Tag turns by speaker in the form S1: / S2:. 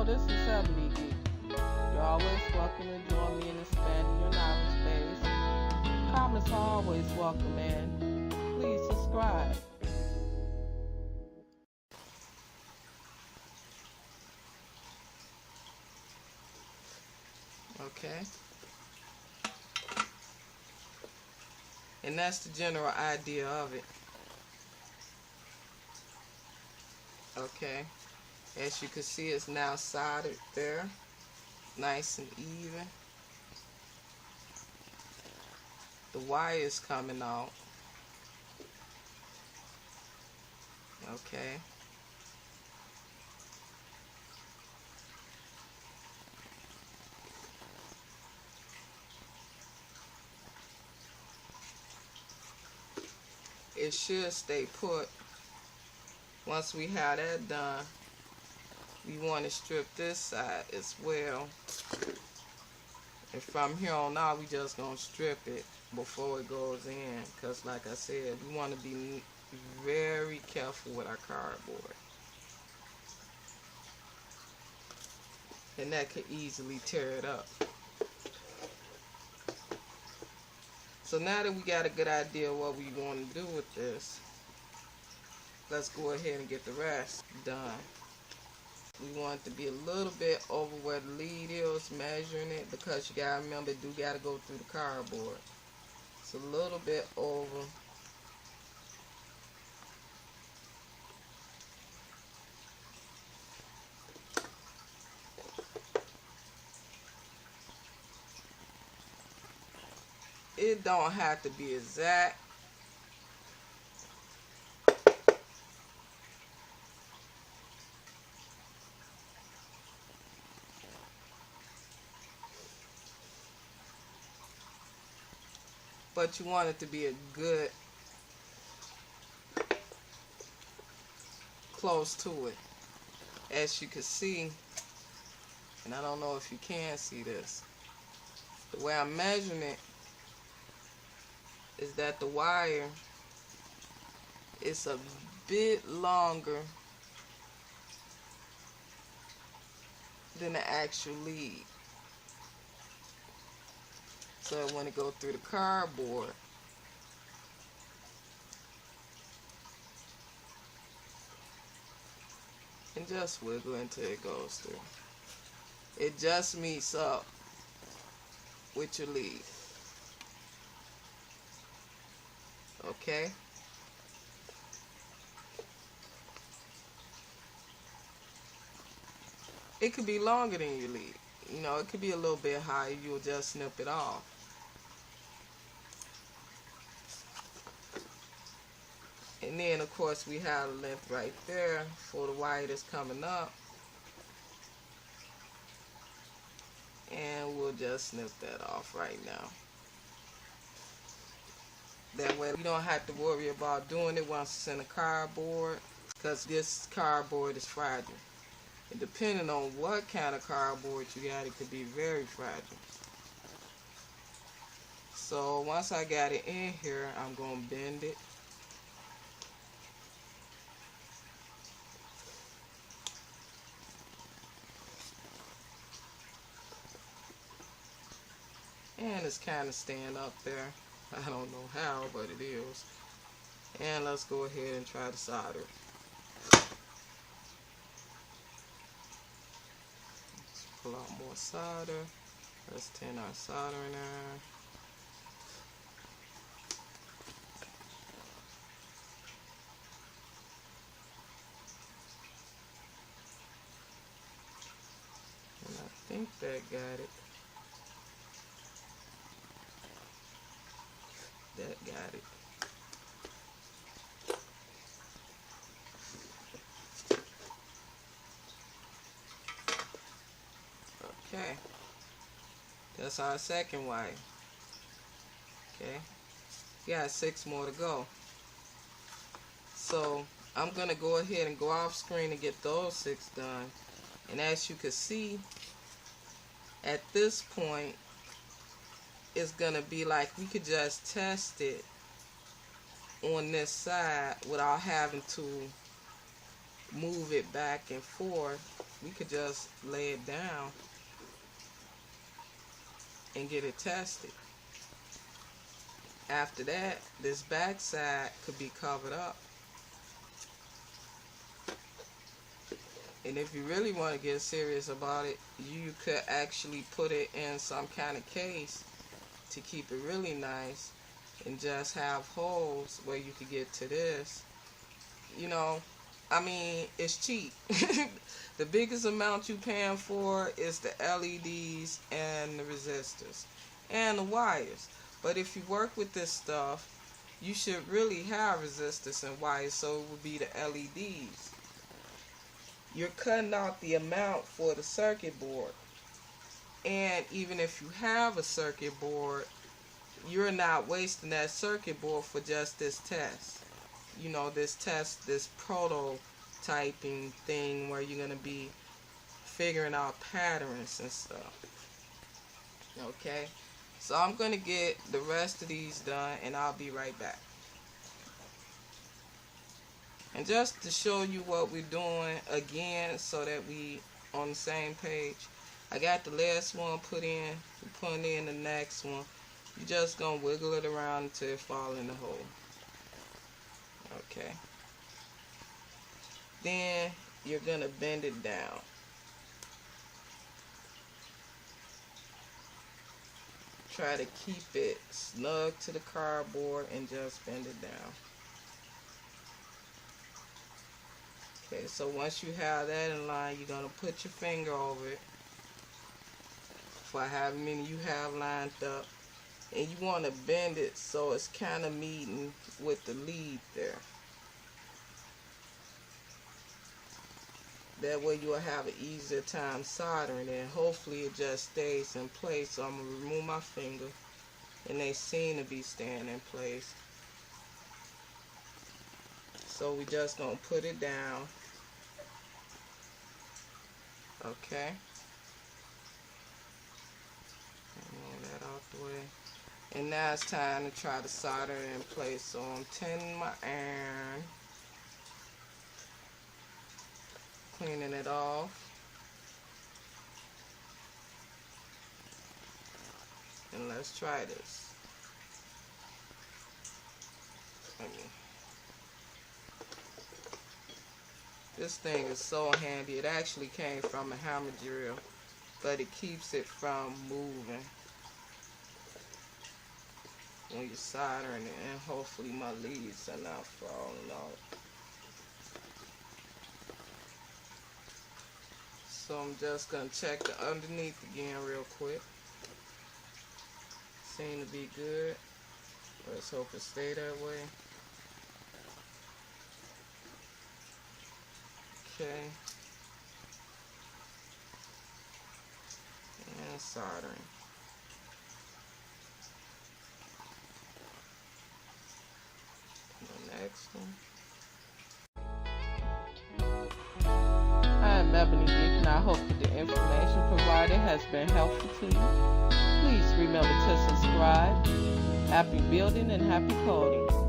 S1: Hello, this is Ebonygeek. You're always welcome to join me in expanding your knowledge base. Comments are always welcome, and please subscribe.
S2: Okay. And that's the general idea of it. Okay. As you can see, it's now soldered there. Nice and even. The wire is coming out. Okay. It should stay put. Once we have that done, we want to strip this side as well. And from here on out, we just going to strip it before it goes in. Because like I said, we want to be very careful with our cardboard. And that could easily tear it up. So now that we got a good idea of what we want to do with this, let's go ahead and get the rest done. We want it to be a little bit over where the lead is, measuring it, because you gotta remember, it do gotta go through the cardboard. It's a little bit over. It don't have to be exact. But you want it to be a good, close to it. As you can see, and I don't know if you can see this, the way I'm measuring it is that the wire is a bit longer than the actual lead. So when it goes through the cardboard, and just wiggle until it goes through. It just meets up with your lead. Okay? It could be longer than your lead. You know, it could be a little bit higher. You'll just snip it off. And then, of course, we have the length right there for the wire that's coming up. And we'll just snip that off right now. That way we don't have to worry about doing it once it's in the cardboard, because this cardboard is fragile. And depending on what kind of cardboard you got, it could be very fragile. So once I got it in here, I'm going to bend it. And it's kind of staying up there. I don't know how, but it is. And let's go ahead and try to solder it. Let's pull out more solder. Let's tin our soldering iron. And I think that got it. That got it. Okay. That's our second wire. Okay. We got 6 more to go. So I'm going to go ahead and go off screen and get those 6 done. And as you can see, at this point, it's going to be like we could just test it on this side without having to move it back and forth, we could just lay it down and get it tested. After that, this back side could be covered up. And if you really want to get serious about it, you could actually put it in some kind of case to keep it really nice and just have holes where you could get to this. You know, I mean, it's cheap. The biggest amount you paying for is the LEDs and the resistors and the wires. But if you work with this stuff, you should really have resistors and wires, so it would be the LEDs. You're cutting out the amount for the circuit board. And even if you have a circuit board, you're not wasting that circuit board for just this test. You know, this test, this prototyping thing where you're going to be figuring out patterns and stuff. Okay, so I'm going to get the rest of these done and I'll be right back. And just to show you what we're doing again so that we on the same page, I got the last one put in, we're putting in the next one. You're just going to wiggle it around until it falls in the hole. Okay. Then you're going to bend it down. Try to keep it snug to the cardboard and just bend it down. Okay, so once you have that in line, you're going to put your finger over it for however many you have lined up. And you want to bend it so it's kind of meeting with the lead there. That way you'll have an easier time soldering it. And hopefully it just stays in place. So I'm going to remove my finger. And they seem to be staying in place. So we just going to put it down. Okay. Move that out the way. And now it's time to try to solder it in place. So I'm tinning my iron. Cleaning it off. And let's try this. This thing is so handy. It actually came from a hammer drill, but it keeps it from moving when you're soldering it. And hopefully my leads are not falling out. So I'm just going to check the underneath again real quick. Seem to be good. Let's hope it stay that way. Okay. And soldering. The next one.
S1: I am Ebonygeek, and I hope that the information provided has been helpful to you. Please remember to subscribe. Happy building and happy coding.